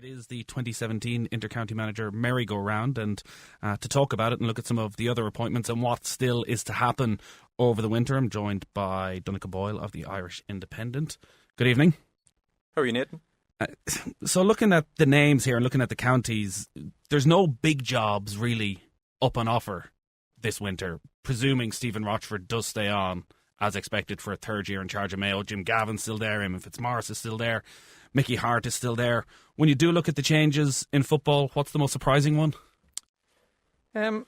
It is the 2017 Intercounty Manager merry-go-round, and to talk about it and look at some of the other appointments and what still is to happen over the winter, I'm joined by Donnacha Boyle of the Irish Independent. Good evening. How are you, Nathan? So looking at the names here and looking at the counties, there's no big jobs really up on offer this winter, presuming Stephen Rochford does stay on as expected for a third year in charge of Mayo. Jim Gavin's still there, Eamon Fitzmaurice is still there, Mickey Hart is still there. When you do look at the changes in football, what's the most surprising one? Well,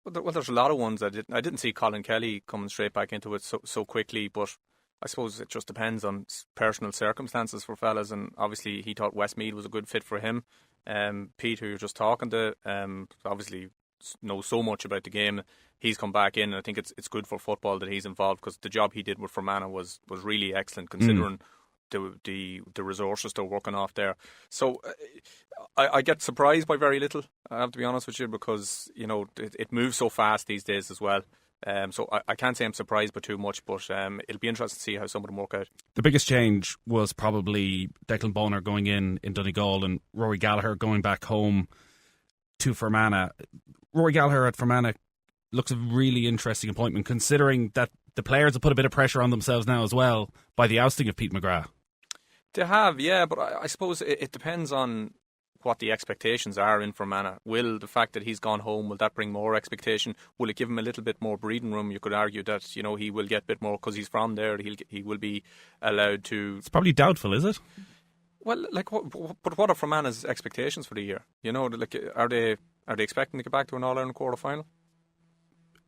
there's a lot of ones. I didn't see Colin Kelly coming straight back into it so quickly, but I suppose it just depends on personal circumstances for fellas, and obviously he thought Westmeath was a good fit for him. Pete, who you're just talking to, obviously knows so much about the game. He's come back in, and I think it's good for football that he's involved, because the job he did with Fermanagh was really excellent, considering the resources they're working off there. So I get surprised by very little, I have to be honest with you, because it moves so fast these days as well. So I can't say I'm surprised by too much, but it'll be interesting to see how some of them work out. The biggest change was probably Declan Bonner going in Donegal and Rory Gallagher going back home to Fermanagh. Rory Gallagher at Fermanagh looks a really interesting appointment, considering that the players have put a bit of pressure on themselves now as well by the ousting of Pete McGrath. They have, yeah, but I suppose it depends on what the expectations are in Fermanagh. Will the fact that he's gone home, will that bring more expectation? Will it give him a little bit more breathing room? You could argue that he will get a bit more because he's from there. He will be allowed to. It's probably doubtful, is it? Well, but what are Fermanagh's expectations for the year? Are they expecting to get back to an All-Ireland quarter final?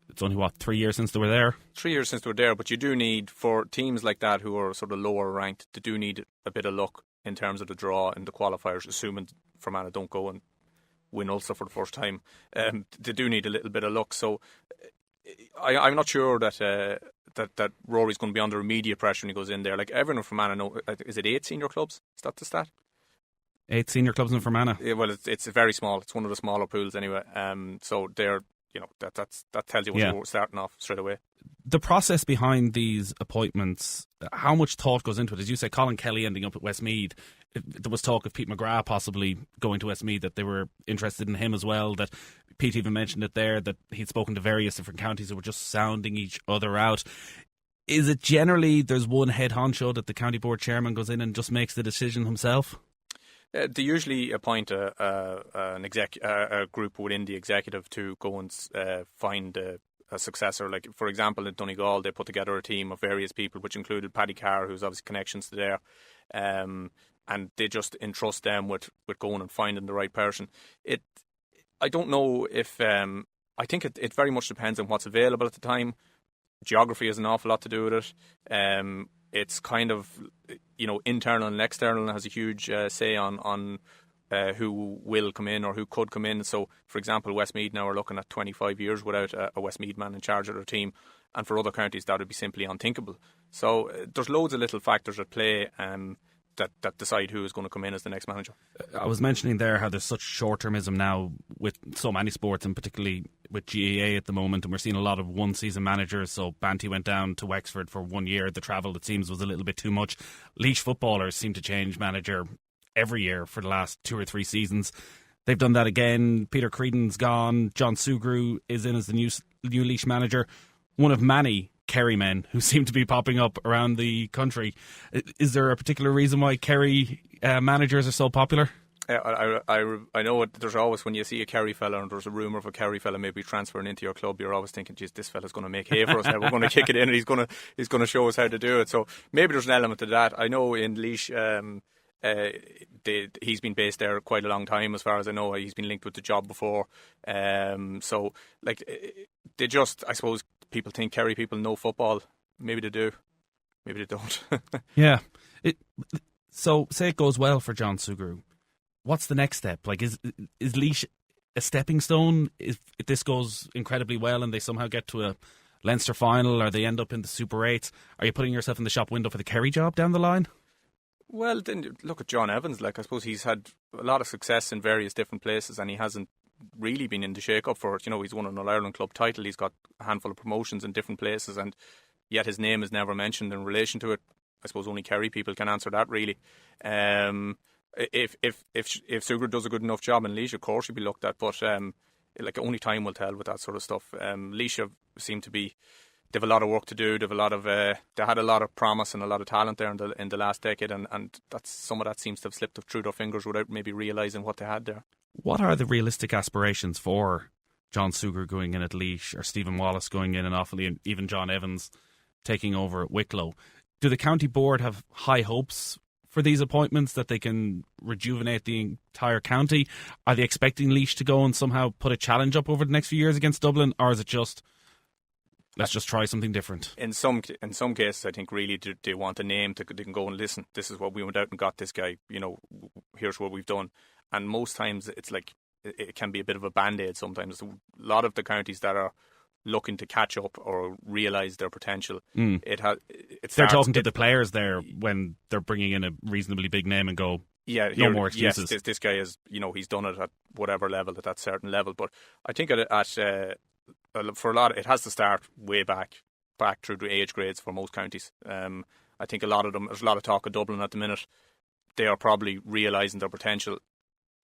It's only 3 years since they were there. 3 years since they were there, but you do need, for teams like that who are sort of lower ranked, they do need a bit of luck in terms of the draw and the qualifiers, assuming Fermanagh don't go and win Ulster for the first time. They do need a little bit of luck. So I'm not sure that Rory's going to be under immediate pressure when he goes in there. Like everyone in Fermanagh know, is it 8 senior clubs? Is that the stat? 8 senior clubs in Fermanagh. Yeah, well, it's very small. It's one of the smaller pools anyway. So they're that tells you what you're starting off straight away. The process behind these appointments, how much thought goes into it? As you say, Colin Kelly ending up at Westmeath. There was talk of Pete McGrath possibly going to Westmeath, that they were interested in him as well, that Pete even mentioned it there, that he'd spoken to various different counties who were just sounding each other out. Is it generally there's one head honcho that the county board chairman goes in and just makes the decision himself? They usually appoint a group within the executive to go and find a successor. Like, for example, in Donegal, they put together a team of various people, which included Paddy Carr, who's obviously connections to there, and they just entrust them with going and finding the right person. I don't know if I think it very much depends on what's available at the time. Geography has an awful lot to do with it. It's kind of, internal and external, has a huge say on who will come in or who could come in. So, for example, Westmeath now are looking at 25 years without a Westmeath man in charge of their team. And for other counties, that would be simply unthinkable. So there's loads of little factors at play that decide who is going to come in as the next manager. I was mentioning there how there's such short-termism now with so many sports, and particularly with GAA at the moment, and we're seeing a lot of one-season managers. So Banty went down to Wexford for 1 year. The travel, it seems, was a little bit too much. Laois footballers seem to change manager every year for the last 2 or 3 seasons. They've done that again. Peter Creedon's gone. John Sugrue is in as the new Laois manager. One of many Kerry men who seem to be popping up around the country. Is there a particular reason why Kerry managers are so popular? I know there's always, when you see a Kerry fella and there's a rumour of a Kerry fella maybe transferring into your club, you're always thinking, geez, this fella's going to make hay for us now. We're going to kick it in and he's going to show us how to do it. So maybe there's an element to that. I know in Laois, he's been based there quite a long time, as far as I know. He's been linked with the job before. So they just, I suppose, people think Kerry people know football. Maybe they do. Maybe they don't. Yeah. So say it goes well for John Sugrue. What's the next step? Like, is Laois a stepping stone? If this goes incredibly well and they somehow get to a Leinster final, or they end up in the Super 8s, are you putting yourself in the shop window for the Kerry job down the line? Well, then look at John Evans. Like, I suppose he's had a lot of success in various different places, and he hasn't really been in the shake-up for it. He's won an All-Ireland club title. He's got a handful of promotions in different places, and yet his name is never mentioned in relation to it. I suppose only Kerry people can answer that, really. if Sugar does a good enough job in Laois, of course he'll be looked at. But like only time will tell with that sort of stuff. Laois seem to be. They have a lot of work to do. They had a lot of promise and a lot of talent there in the last decade, and that's some of that seems to have slipped through their fingers without maybe realising what they had there. What are the realistic aspirations for John Sugar going in at Laois, or Stephen Wallace going in and Offaly, and even John Evans taking over at Wicklow? Do the county board have high hopes for these appointments, that they can rejuvenate the entire county? Are they expecting Laois to go and somehow put a challenge up over the next few years against Dublin, or is it just, let's just try something different? In some cases, I think really they want a name they can go and listen. This is what we went out and got this guy. Here's what we've done. And most times it's like it can be a bit of a band-aid. Sometimes a lot of the counties that are looking to catch up or realise their potential, they're talking to the players there when they're bringing in a reasonably big name and go, no more excuses. Yes, this guy is, he's done it at whatever level, at that certain level. But I think for a lot, it has to start way back through the age grades for most counties. I think a lot of them, there's a lot of talk of Dublin at the minute. They are probably realising their potential.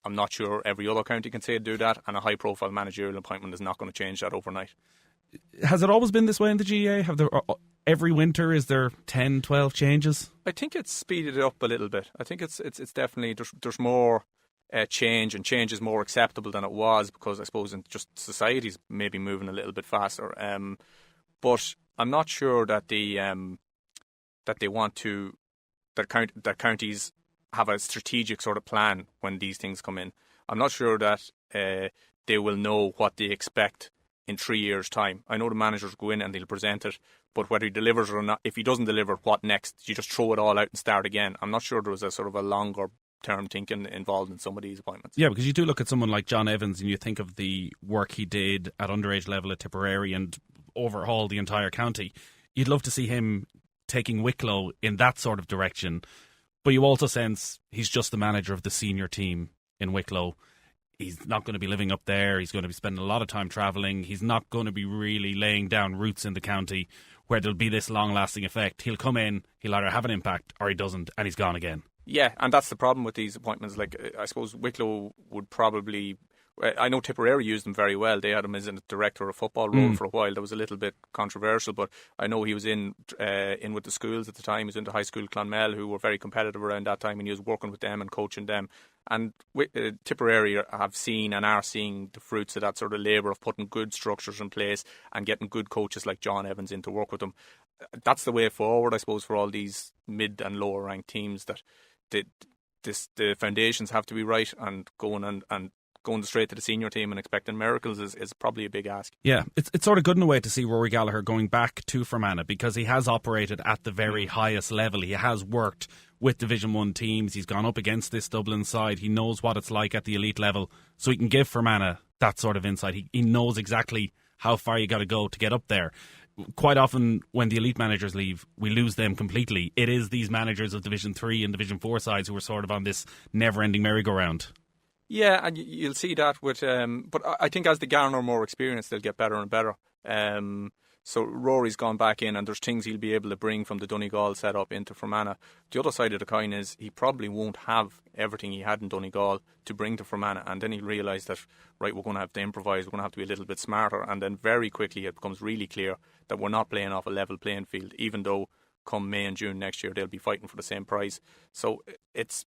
I'm not sure every other county can say do that, and a high-profile managerial appointment is not going to change that overnight. Has it always been this way in the GAA? Every winter, is there 10, 12 changes? I think it's speeded it up a little bit. I think it's definitely, there's more change, and change is more acceptable than it was, because I suppose in just society's maybe moving a little bit faster. But I'm not sure that they want to, that counties have a strategic sort of plan when these things come in. I'm not sure that they will know what they expect in 3 years' time. I know the managers go in and they'll present it, but whether he delivers or not, if he doesn't deliver, what next? You just throw it all out and start again. I'm not sure there was a sort of a longer term thinking involved in some of these appointments. Yeah, because you do look at someone like John Evans and you think of the work he did at underage level at Tipperary and overhauled the entire county. You'd love to see him taking Wicklow in that sort of direction. But you also sense he's just the manager of the senior team in Wicklow. He's not going to be living up there. He's going to be spending a lot of time travelling. He's not going to be really laying down roots in the county where there'll be this long-lasting effect. He'll come in, he'll either have an impact or he doesn't, and he's gone again. Yeah, and that's the problem with these appointments. Like, I suppose Wicklow would probably... I know Tipperary used him very well. They had him as a director of football role for a while. That was a little bit controversial, but I know he was in with the schools at the time. He was in the high school Clonmel, who were very competitive around that time, and he was working with them and coaching them. And Tipperary have seen and are seeing the fruits of that sort of labour of putting good structures in place and getting good coaches like John Evans in to work with them. That's the way forward, I suppose, for all these mid and lower ranked teams, that the foundations have to be right, and going straight to the senior team and expecting miracles is probably a big ask. Yeah, it's sort of good in a way to see Rory Gallagher going back to Fermanagh, because he has operated at the very highest level. He has worked with Division 1 teams. He's gone up against this Dublin side. He knows what it's like at the elite level, so he can give Fermanagh that sort of insight. He knows exactly how far you got to go to get up there. Quite often when the elite managers leave, we lose them completely. It is these managers of Division 3 and Division 4 sides who are sort of on this never-ending merry-go-round. Yeah, and you'll see that with... but I think as they garner more experience, they'll get better and better. So Rory's gone back in, and there's things he'll be able to bring from the Donegal setup into Fermanagh. The other side of the coin is he probably won't have everything he had in Donegal to bring to Fermanagh, and then he'll realise that, right, we're going to have to improvise, we're going to have to be a little bit smarter, and then very quickly it becomes really clear that we're not playing off a level playing field, even though come May and June next year they'll be fighting for the same prize. So it's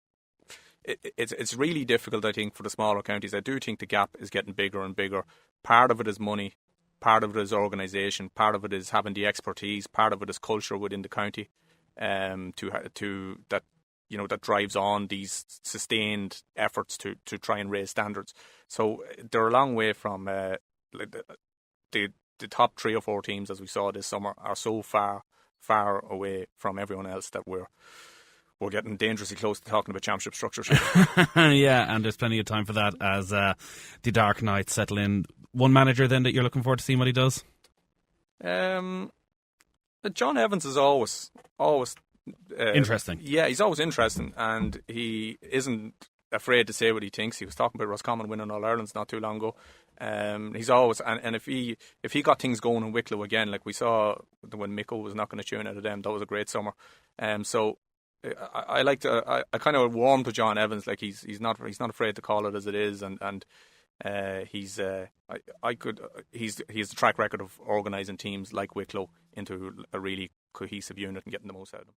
really difficult, I think, for the smaller counties. I do think the gap is getting bigger and bigger. Part of it is money, part of it is organisation, part of it is having the expertise, part of it is culture within the county, that drives on these sustained efforts to try and raise standards. So they're a long way from the top 3 or 4 teams, as we saw this summer, are so far away from everyone else that we're getting dangerously close to talking about championship structures. Yeah, and there's plenty of time for that as the dark nights settle in. One manager then that you're looking forward to seeing what he does? John Evans is always interesting. Yeah, he's always interesting, and he isn't afraid to say what he thinks. He was talking about Roscommon winning All Ireland's not too long ago. He's always, and if he got things going in Wicklow again, like we saw when Miko was not going to tune out of them, that was a great summer. So I like to. I kind of warm to John Evans. Like he's not afraid to call it as it is, and he has a track record of organising teams like Wicklow into a really cohesive unit and getting the most out of them.